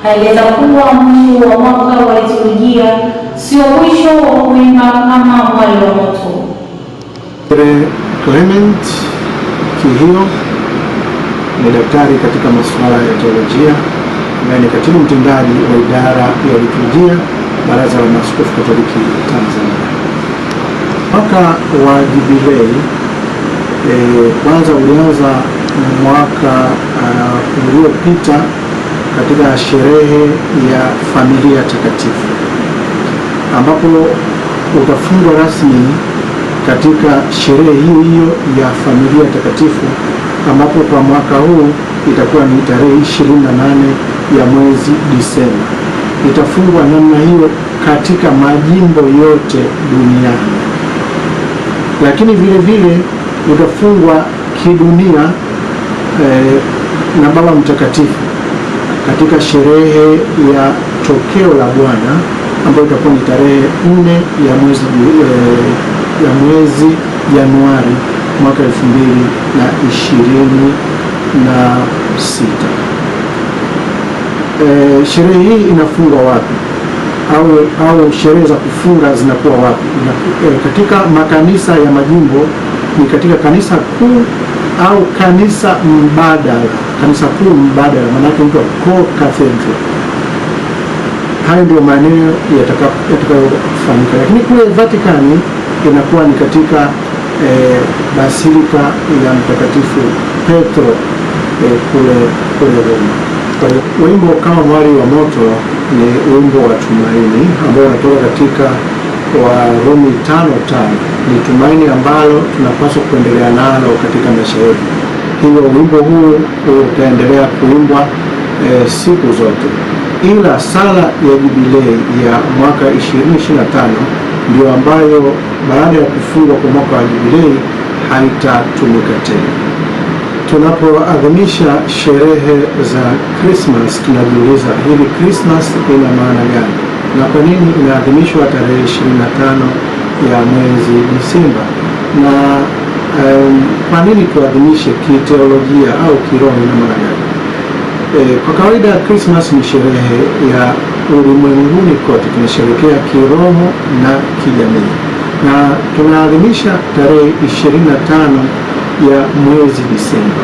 Aeleza kuwa mwisho wa mwaka wa liturujia sio mwisho wa kuimba kama mwali wa moto. Clement Kihio ni daktari katika masuala ya teolojia na ni katibu mtendaji wa idara ya liturujia Baraza la Maaskofu Katoliki Tanzania. Mwaka wa Jubilei kwanza ulianza mwaka uliopita katika sherehe ya familia takatifu, ambapo utafungwa rasmi katika sherehe hiyo hiyo ya familia takatifu, ambapo kwa mwaka huu itakuwa ni tarehe 28 ya mwezi Disemba. Itafungwa namna hiyo katika majimbo yote duniani, lakini vile vile utafungwa kidunia na Baba Mtakatifu katika sherehe ya tokeo la Bwana ambayo itakuwa ni tarehe 4 ya mwezi Januari mwaka 2026. Sherehe hii inafungwa wapi au sherehe za kufunga zinakuwa wapi? Katika makanisa ya majimbo ni katika kanisa kuu au kanisa mbadala. Kanisa kuu mbadala maana yake mtu co-cathedral. Hayo ndio maeneo yatakayofanyika, lakini kule Vatikani inakuwa ni katika basilika ya Mtakatifu Petro kule Roma. Wimbo kama mwali wa moto ni wimbo wa tumaini ambao unatoka katika Warumi 5:5. Ni tumaini ambalo tunapaswa kuendelea nalo katika maisha yetu. Hivyo wimbo huu utaendelea kuimbwa siku zote, ila sala ya Jubilei ya mwaka 2025 ndio ambayo baada ya kufungwa kwa mwaka wa Jubilei haitatumika tena. Tunapoadhimisha sherehe za Christmas tunajiuliza, hivi Christmas ina maana gani na kwa nini inaadhimishwa tarehe 25 ya mwezi Disemba, na kwa nini tuadhimishe kiteolojia au kiroho na maana gani? Kwa kawaida Christmas ni sherehe ya ulimwenguni kote, tunasherehekea kiroho na kijamii, na tunaadhimisha tarehe 25 ya mwezi Disemba,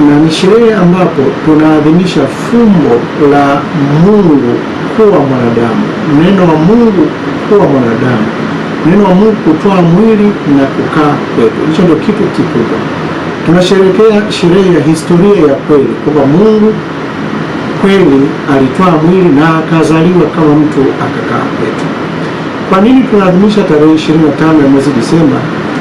na ni sherehe ambapo tunaadhimisha fumbo la Mungu kuwa mwanadamu, neno wa Mungu kuwa mwanadamu, neno wa Mungu kutoa mwili na kukaa kwetu. Hicho ndio kitu kikubwa. Tunasherehekea sherehe ya historia ya kweli kwamba Mungu kweli alitoa mwili na akazaliwa kama mtu akakaa kwetu. Kwa nini tunaadhimisha tarehe 25 ya mwezi Disemba?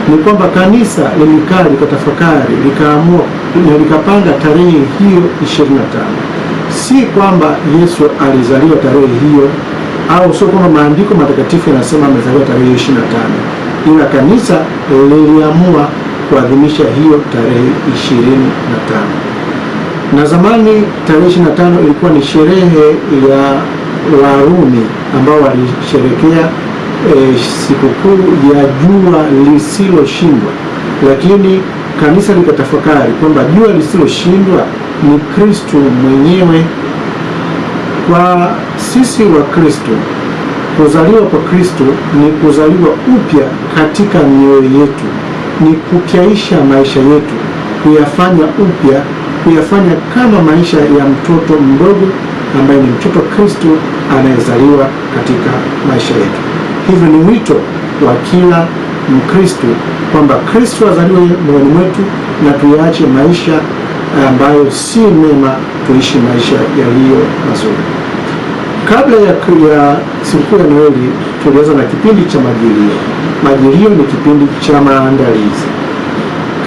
Ni kwamba kanisa lilikaa likatafakari, likaamua na likapanga tarehe hiyo 25. Si kwamba Yesu alizaliwa tarehe hiyo, au sio kwamba maandiko matakatifu yanasema amezaliwa tarehe 25, ila kanisa liliamua kuadhimisha hiyo tarehe 25. Na zamani tarehe 25 ilikuwa ni sherehe ya Warumi ambao walisherekea sikukuu ya jua lisiloshindwa, lakini kanisa likatafakari kwamba jua lisiloshindwa ni Kristo mwenyewe. Kwa sisi wa Kristo, kuzaliwa kwa Kristo ni kuzaliwa upya katika mioyo yetu, ni kukiaisha maisha yetu, kuyafanya upya, kuyafanya kama maisha ya mtoto mdogo ambaye ni mtoto Kristo anayezaliwa katika maisha yetu. Hivyo ni wito wa kila Mkristo kwamba Kristo azaliwe moyoni mwetu na tuyaache maisha ambayo si mema, tuishi maisha yaliyo mazuri. Kabla ya sikukuu ya Noeli tulianza na kipindi cha Majilio. Majilio ni kipindi cha maandalizi,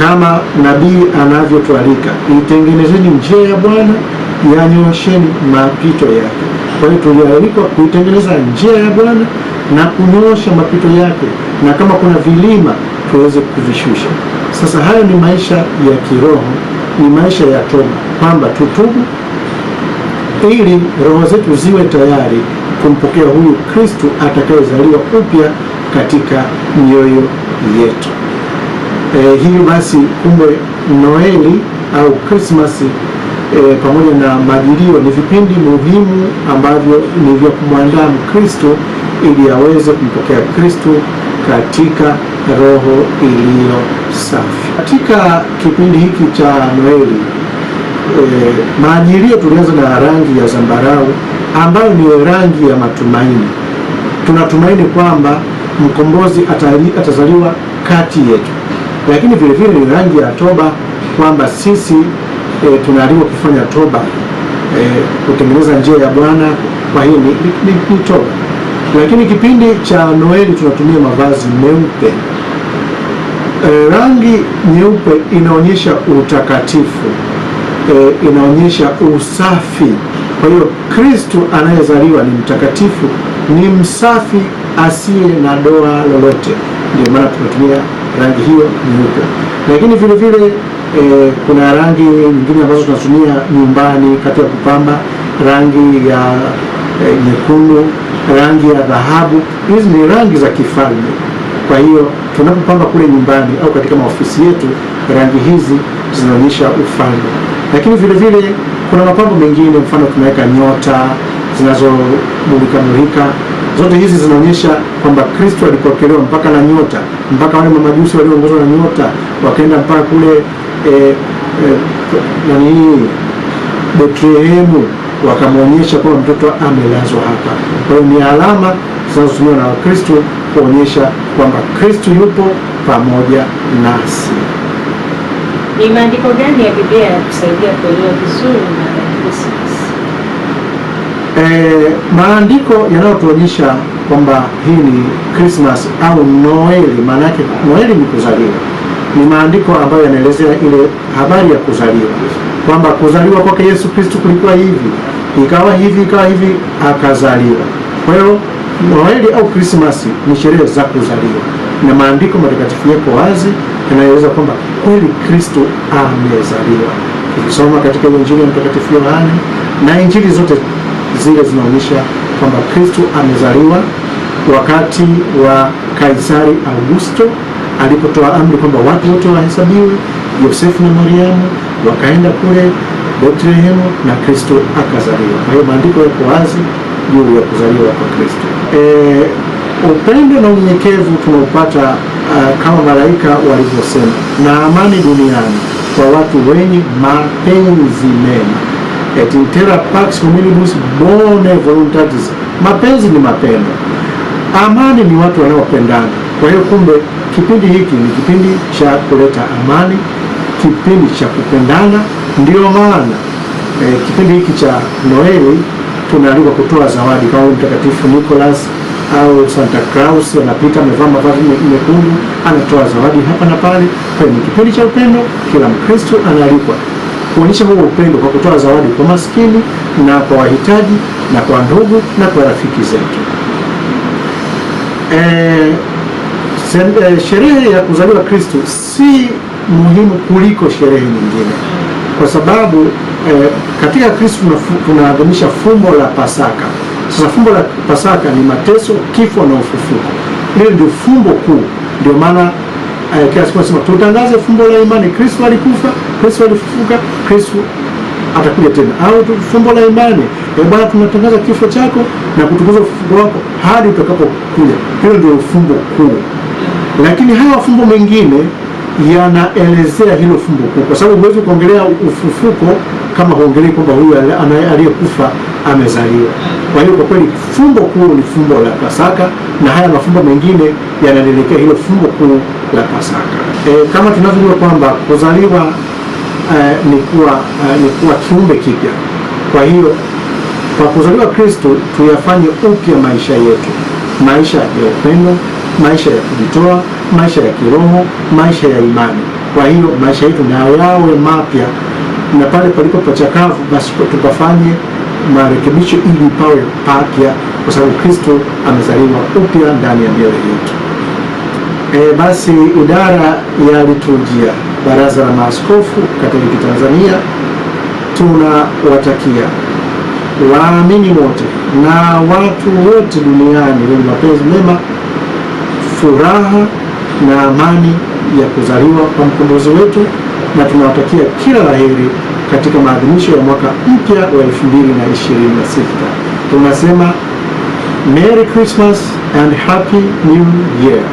kama nabii anavyotualika, itengenezeni njia ya Bwana, yanyosheni mapito yake. Kwa hiyo tulialikwa kuitengeneza njia ya Bwana na kunyoosha mapito yake, na kama kuna vilima tuweze kuvishusha. Sasa hayo ni maisha ya kiroho, ni maisha ya toba, kwamba tutubu ili roho zetu ziwe tayari kumpokea huyu Kristo atakayezaliwa upya katika mioyo yetu. Hii basi, kumbe Noeli au Krismasi pamoja na majilio ni vipindi muhimu ambavyo ni vya kumwandaa Mkristo ili aweze kumpokea Kristo katika roho iliyo safi. Katika kipindi hiki cha Noeli, majilio tulianza na rangi ya zambarau ambayo ni rangi ya matumaini. Tunatumaini kwamba mkombozi atazaliwa kati yetu, lakini vile vile ni rangi ya toba, kwamba sisi tunaalikwa kufanya toba, kutengeneza njia ya Bwana. Kwa hiyo ni toba. Lakini kipindi cha Noeli tunatumia mavazi meupe. Rangi nyeupe inaonyesha utakatifu, inaonyesha usafi. Kwa hiyo Kristo anayezaliwa ni mtakatifu, ni msafi, asiye na doa lolote. Ndio maana tunatumia rangi hiyo nyeupe. Lakini vile vile kuna rangi nyingine ambazo tunatumia nyumbani katika kupamba, rangi ya nyekundu, rangi ya dhahabu. Hizi ni rangi za kifalme. Kwa hiyo tunapopamba kule nyumbani au katika maofisi yetu, rangi hizi zinaonyesha ufalme. Lakini vile vile kuna mapambo mengine, mfano tunaweka nyota zinazomulika. Zote hizi zinaonyesha kwamba Kristo alipokelewa mpaka na nyota, mpaka wale mamajusi walioongozwa na nyota wakaenda mpaka kule Betlehemu, wakamwonyesha kwamba mtoto amelazwa hapa. Kwa hiyo ni alama zinazotumiwa na Wakristo kuonyesha kwamba Kristo yupo pamoja nasi. Ni maandiko gani ya Biblia yanakusaidia kuelewa vizuri maana ya Christmas? Maandiko yanayotuonyesha kwamba hii ni Christmas au Noeli, maana yake Noeli ni kuzaliwa. Ni maandiko ambayo yanaelezea ile habari ya kuzaliwa, kwamba kuzaliwa kwake Yesu Kristo kulikuwa hivi, ikawa hivi, ikawa hivi, akazaliwa. Kwa hiyo Noeli au Christmas ni sherehe za kuzaliwa, na maandiko matakatifu yako wazi yanaeleza kwamba kweli Kristo amezaliwa. Tukisoma katika Injili ya Mtakatifu Yohane na Injili zote zile zinaonyesha kwamba Kristo amezaliwa wakati wa Kaisari Augusto alipotoa amri kwamba watu wote wahesabiwe. Yosefu na Mariamu wakaenda kule Betlehemu na Kristo akazaliwa. Kwa hiyo maandiko yako wazi juu ya kuzaliwa kwa Kristo. Upendo na unyenyekevu tunaupata kama malaika walivyosema, na amani duniani kwa watu wenye mapenzi mema. Et intera pax hominibus bone voluntatis. Mapenzi ni mapendo, amani ni watu wanaopendana. Kwa hiyo kumbe kipindi hiki ni kipindi cha kuleta amani, kipindi cha kupendana. Ndio maana kipindi hiki cha Noeli tunaalikwa kutoa zawadi, kama Mtakatifu Nicholas au Santa Claus anapita amevaa mavazi mekundu, anatoa zawadi hapa na pale. Kwa hiyo ni kipindi cha upendo, kila Mkristo anaalikwa kuonyesha huo upendo kwa kutoa zawadi kwa maskini na kwa wahitaji na kwa ndugu na kwa rafiki zetu. Sherehe ya kuzaliwa Kristo si muhimu kuliko sherehe nyingine, kwa sababu katika Kristo tunaadhimisha fumbo la Pasaka. Sasa fumbo la Pasaka ni mateso, kifo na ufufuko. Hilo ndio fumbo kuu. Ndio maana kila siku nasema tutangaze fumbo la imani. Kristo alikufa, Kristo alifufuka, Kristo atakuja tena. Au fumbo la imani, Bwana tunatangaza kifo chako na kutukuza ufufuko wako hadi utakapokuja. Hilo ndio fumbo kuu. Lakini haya fumbo mengine yanaelezea hilo fumbo kuu, kwa sababu huwezi kuongelea ufufuko kama huongelei kwamba huyu aliyekufa amezaliwa. Kwa hiyo kwa kweli fumbo kuu ni fumbo la Pasaka, na haya mafumbo mengine yanaelekea hilo fumbo kuu la Pasaka. Kama tunavyojua kwamba kuzaliwa ni kuwa kiumbe kipya. Kwa hiyo kwa kuzaliwa Kristo tuyafanye upya maisha yetu, maisha ya upendo, maisha ya kujitoa, maisha ya kiroho, maisha ya imani. Kwa hiyo maisha yetu na yawe mapya, na pale palipo pachakavu basi tupafanye marekebisho ili pawe papya, kwa sababu Kristo amezaliwa upya ndani ya mioyo yetu. Basi idara ya liturujia Baraza la Maaskofu Katoliki Tanzania tunawatakia waamini wote na watu wote duniani wenye mapenzi mema furaha na amani ya kuzaliwa kwa mkombozi wetu, na tunawatakia kila laheri katika maadhimisho ya mwaka mpya wa 2026. Tunasema Merry Christmas and Happy New Year.